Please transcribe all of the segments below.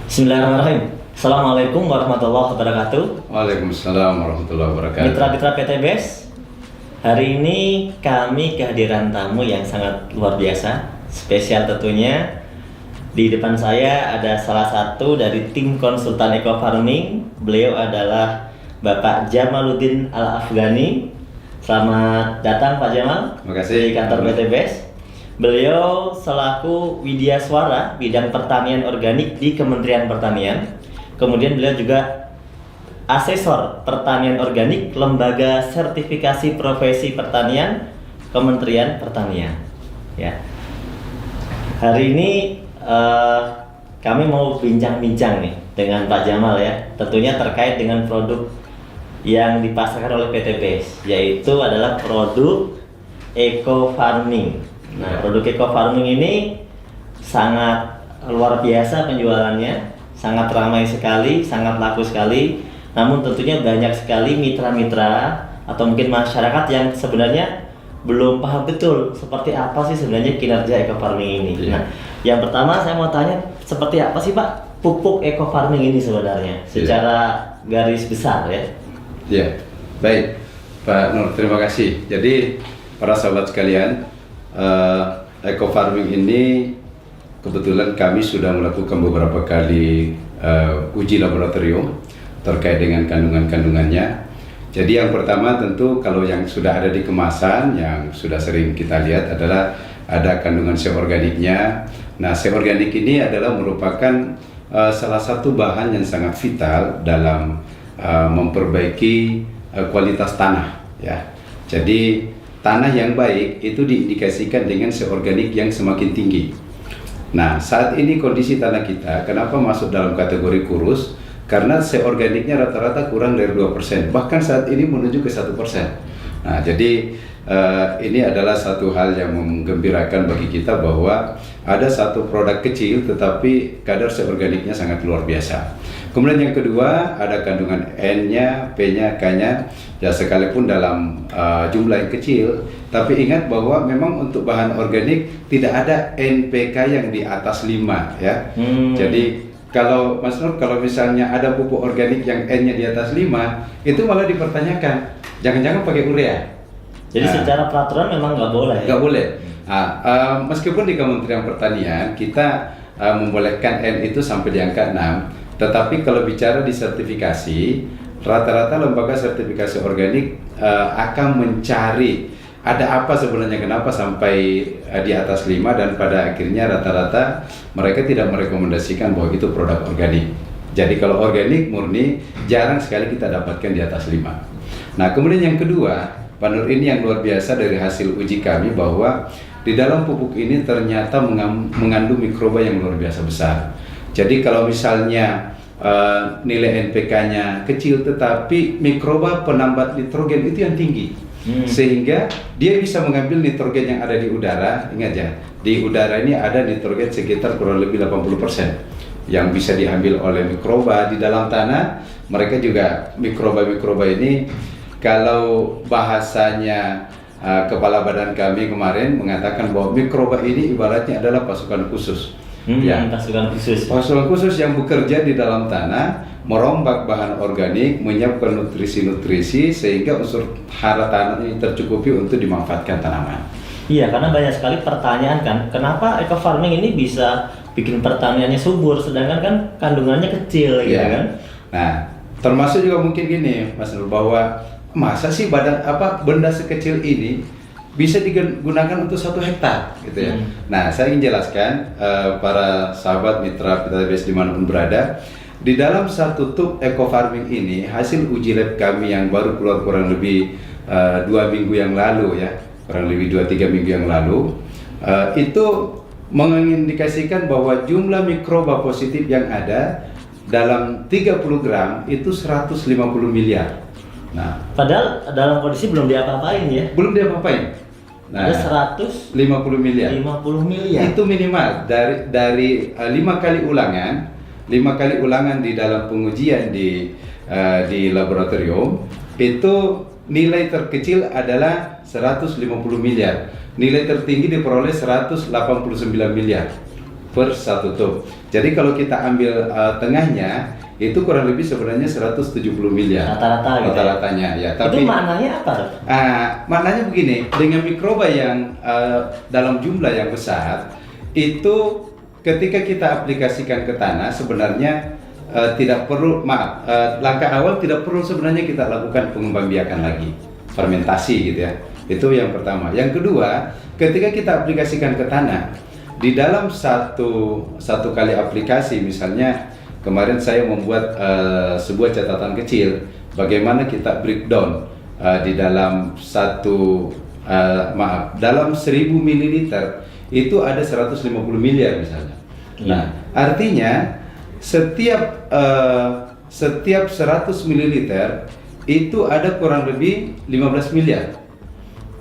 Bismillahirrahmanirrahim. Assalamualaikum warahmatullahi wabarakatuh. Waalaikumsalam warahmatullahi wabarakatuh. Mitra-mitra PT BES, hari ini kami kehadiran tamu yang sangat luar biasa, spesial tentunya. Di depan saya ada salah satu dari tim konsultan Eco Farming. Beliau adalah Bapak Jamaluddin Al-Afghani. Selamat datang Pak Jamal. Terima kasih. Di kantor PT BES. Beliau selaku Widya Swara bidang pertanian organik di Kementerian Pertanian. Kemudian beliau juga asesor pertanian organik Lembaga Sertifikasi Profesi Pertanian Kementerian Pertanian. Ya. Hari ini kami mau bincang-bincang nih dengan Pak Jamal ya, tentunya terkait dengan produk yang dipasarkan oleh PT BES, yaitu adalah produk Eco Farming. Nah, produk Eco Farming ini sangat luar biasa penjualannya, sangat ramai sekali, sangat laku sekali. Namun tentunya banyak sekali mitra-mitra atau mungkin masyarakat yang sebenarnya belum paham betul seperti apa sih sebenarnya kinerja Eco Farming ini. Nah, yang pertama saya mau tanya, seperti apa sih Pak pupuk Eco Farming ini sebenarnya secara garis besar ya? Ya, baik Pak Nur, terima kasih. Jadi para sahabat sekalian, Eco Farming ini kebetulan kami sudah melakukan beberapa kali uji laboratorium terkait dengan kandungan-kandungannya. Jadi yang pertama tentu kalau yang sudah ada di kemasan yang sudah sering kita lihat adalah ada kandungan C organiknya. Nah, C organik ini adalah merupakan salah satu bahan yang sangat vital dalam memperbaiki kualitas tanah ya. Jadi tanah yang baik itu diindikasikan dengan C organik yang semakin tinggi. Nah, saat ini kondisi tanah kita kenapa masuk dalam kategori kurus? Karena C organiknya rata-rata kurang dari 2%, bahkan saat ini menuju ke 1%. Nah, jadi ini adalah satu hal yang menggembirakan bagi kita bahwa ada satu produk kecil tetapi kadar C organiknya sangat luar biasa. Kemudian yang kedua ada kandungan N-nya, P-nya, K-nya, ya sekalipun dalam jumlah yang kecil, tapi ingat bahwa memang untuk bahan organik tidak ada NPK yang di atas 5 ya. Jadi kalau Mas Nur, kalau misalnya ada pupuk organik yang N-nya di atas 5, itu malah dipertanyakan, jangan-jangan pakai urea. Jadi secara peraturan memang nggak boleh. Nggak boleh. Meskipun di Kementerian Pertanian kita membolehkan N itu sampai di angka 6, tetapi kalau bicara di sertifikasi, rata-rata lembaga sertifikasi organik akan mencari ada apa sebenarnya kenapa sampai di atas 5, dan pada akhirnya rata-rata mereka tidak merekomendasikan bahwa itu produk organik. Jadi kalau organik murni jarang sekali kita dapatkan di atas 5. Nah, kemudian yang kedua, Pak Nur, ini yang luar biasa dari hasil uji kami bahwa di dalam pupuk ini ternyata mengandung mikroba yang luar biasa besar. Jadi kalau misalnya nilai NPK-nya kecil tetapi mikroba penambat nitrogen itu yang tinggi. Sehingga dia bisa mengambil nitrogen yang ada di udara. Ingat ya, di udara ini ada nitrogen sekitar kurang lebih 80% yang bisa diambil oleh mikroba di dalam tanah. Mereka juga mikroba-mikroba ini, kalau bahasanya kepala badan kami kemarin mengatakan bahwa mikroba ini ibaratnya adalah pasukan khusus. Pasukan khusus yang bekerja di dalam tanah, merombak bahan organik, menyiapkan nutrisi-nutrisi sehingga unsur hara tanah ini tercukupi untuk dimanfaatkan tanaman. Iya, karena banyak sekali pertanyaan kan, kenapa Eco Farming ini bisa bikin pertaniannya subur sedangkan kan kandungannya kecil gitu kan? Nah, termasuk juga mungkin gini Mas Nur, bahwa masa sih benda sekecil ini bisa digunakan untuk 1 hektar gitu ya. Nah, saya ingin jelaskan para sahabat mitra PT BES dimanapun berada, di dalam satu tub Eco Farming ini hasil uji lab kami yang baru keluar kurang lebih 2 minggu yang lalu ya, kurang lebih 2-3 minggu yang lalu, itu mengindikasikan bahwa jumlah mikroba positif yang ada dalam 30 gram itu 150 miliar. Nah, padahal dalam kondisi belum diapa-apain ya? Belum diapa-apain. Nah, ada 150 miliar. 50 miliar. Itu minimal dari 5 kali ulangan, 5 kali ulangan di dalam pengujian di laboratorium, itu nilai terkecil adalah 150 miliar. Nilai tertinggi diperoleh 189 miliar. per 1 tub. Jadi kalau kita ambil tengahnya itu kurang lebih sebenarnya 170 miliar Rata-rata gitu. rata-ratanya ya. Itu maknanya apa, Dok? Maknanya begini, dengan mikroba yang dalam jumlah yang besar itu ketika kita aplikasikan ke tanah sebenarnya tidak perlu langkah awal tidak perlu sebenarnya kita lakukan pengembangbiakan lagi, fermentasi gitu ya. Itu yang pertama. Yang kedua, ketika kita aplikasikan ke tanah di dalam satu kali aplikasi, misalnya kemarin saya membuat sebuah catatan kecil bagaimana kita breakdown di dalam dalam 1000 ml itu ada 150 miliar misalnya. Nah, artinya setiap 100 ml itu ada kurang lebih 15 miliar.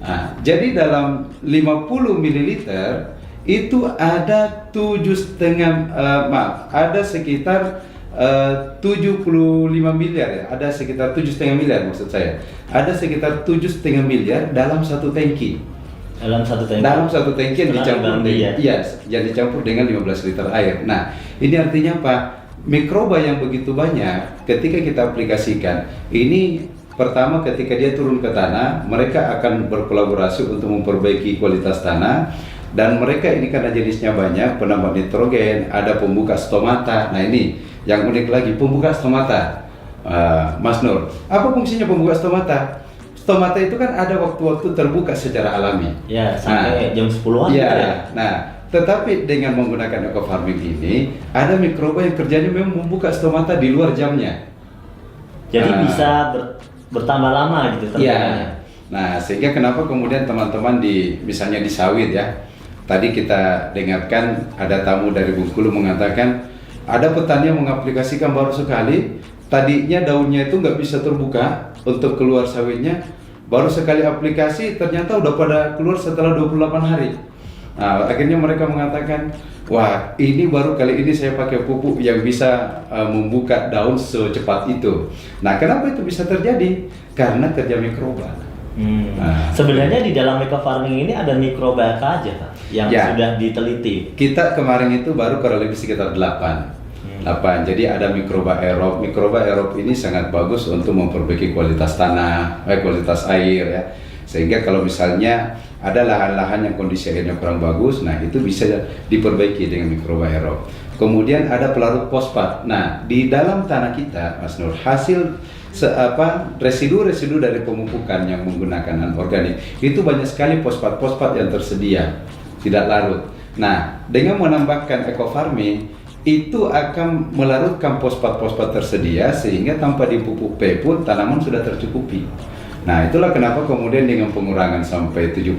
Nah, jadi dalam 50 ml itu ada 7,5 ada sekitar 75 miliar ya, ada sekitar 7,5 miliar maksud saya. Ada sekitar 7,5 miliar dalam satu tangki. Dalam satu tangki. Dalam satu tangki yang dicampur dengan yang dicampur dengan 15 liter air. Nah, ini artinya apa? Mikroba yang begitu banyak ketika kita aplikasikan ini, pertama ketika dia turun ke tanah, mereka akan berkolaborasi untuk memperbaiki kualitas tanah. Dan mereka ini karena jenisnya banyak, penambah nitrogen, ada pembuka stomata. Nah ini yang unik lagi, pembuka stomata, Mas Nur. Apa fungsinya pembuka stomata? Stomata itu kan ada waktu-waktu terbuka secara alami. Ya, sampai jam 10-an. Ya. Nah, tetapi dengan menggunakan eco farming ini, ada mikroba yang kerjanya memang membuka stomata di luar jamnya. Jadi bisa bertambah lama gitu terbentuknya. Nah, sehingga kenapa kemudian teman-teman misalnya di sawit ya. Tadi kita dengarkan ada tamu dari Bengkulu mengatakan ada petani yang mengaplikasikan baru sekali, tadinya daunnya itu nggak bisa terbuka untuk keluar sawitnya, baru sekali aplikasi ternyata udah pada keluar setelah 28 hari. Nah, akhirnya mereka mengatakan, wah ini baru kali ini saya pakai pupuk yang bisa membuka daun secepat itu. Nah, kenapa itu bisa terjadi? Karena kerja mikroba. Nah, sebenarnya di dalam eco farming ini ada mikroba apa aja, Pak, yang sudah diteliti? Kita kemarin itu baru kurang lebih sekitar 8. Jadi ada mikroba aerob. Mikroba aerob ini sangat bagus untuk memperbaiki kualitas tanah, kualitas air ya. Sehingga kalau misalnya ada lahan-lahan yang kondisi airnya kurang bagus, nah itu bisa diperbaiki dengan mikroba aerob. Kemudian ada pelarut fosfat. Nah, di dalam tanah kita, Mas Nur, hasil residu-residu dari pemupukan yang menggunakan anorganik itu banyak sekali fosfat-fosfat yang tersedia, tidak larut. Nah, dengan menambahkan eco farming itu akan melarutkan fosfat-fosfat tersedia sehingga tanpa dipupuk P pun tanaman sudah tercukupi. Nah, itulah kenapa kemudian dengan pengurangan sampai 75%,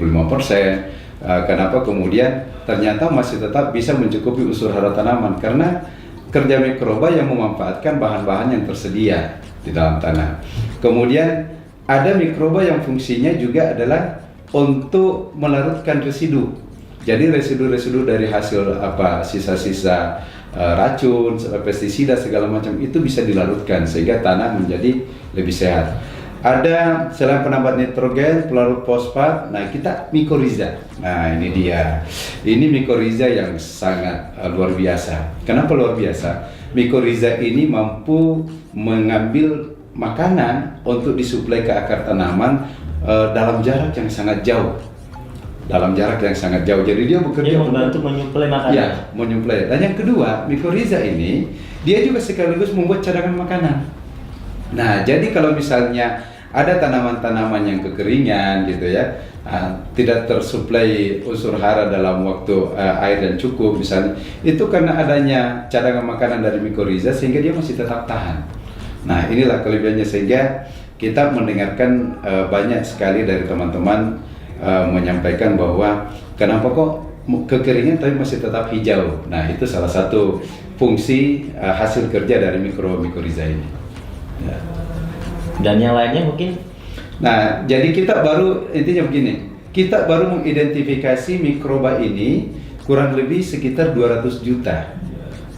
kenapa kemudian ternyata masih tetap bisa mencukupi unsur hara tanaman karena kerja mikroba yang memanfaatkan bahan-bahan yang tersedia di dalam tanah. Kemudian ada mikroba yang fungsinya juga adalah untuk melarutkan residu. Jadi residu-residu dari hasil sisa-sisa racun, pestisida segala macam itu bisa dilarutkan sehingga tanah menjadi lebih sehat. Ada selain penambah nitrogen, pelarut fosfat, nah kita mikoriza. Nah ini dia, ini mikoriza yang sangat luar biasa. Kenapa luar biasa? Mikoriza ini mampu mengambil makanan untuk disuplai ke akar tanaman dalam jarak yang sangat jauh. Jadi dia bekerja membantu menyuplai makanan. Ya, menyuplai. Dan yang kedua, mikoriza ini dia juga sekaligus membuat cadangan makanan. Nah, jadi kalau misalnya ada tanaman-tanaman yang kekeringan gitu ya, tidak tersuplai unsur hara dalam waktu air dan cukup misalnya, itu karena adanya cadangan makanan dari mikoriza sehingga dia masih tetap tahan. Nah, inilah kelebihannya sehingga kita mendengarkan banyak sekali dari teman-teman menyampaikan bahwa kenapa kok kekeringan tapi masih tetap hijau. Nah, itu salah satu fungsi hasil kerja dari mikoriza ini. Ya. Dan yang lainnya mungkin? Nah, jadi kita baru intinya begini, kita baru mengidentifikasi mikroba ini kurang lebih sekitar 200 juta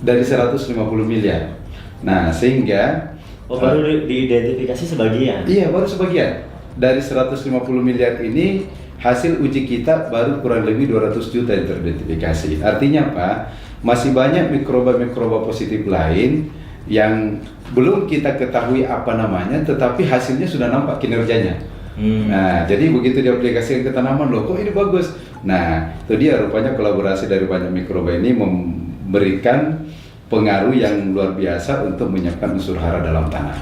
dari 150 miliar. Nah, sehingga baru diidentifikasi sebagian? Iya, baru sebagian. Dari 150 miliar ini hasil uji kita baru kurang lebih 200 juta yang teridentifikasi. Artinya apa? Masih banyak mikroba-mikroba positif lain yang belum kita ketahui apa namanya, tetapi hasilnya sudah nampak kinerjanya. Nah, jadi begitu diaplikasikan ke tanaman, loh kok ini bagus. Nah, itu dia rupanya kolaborasi dari banyak mikroba ini memberikan pengaruh yang luar biasa untuk menyiapkan unsur hara dalam tanah.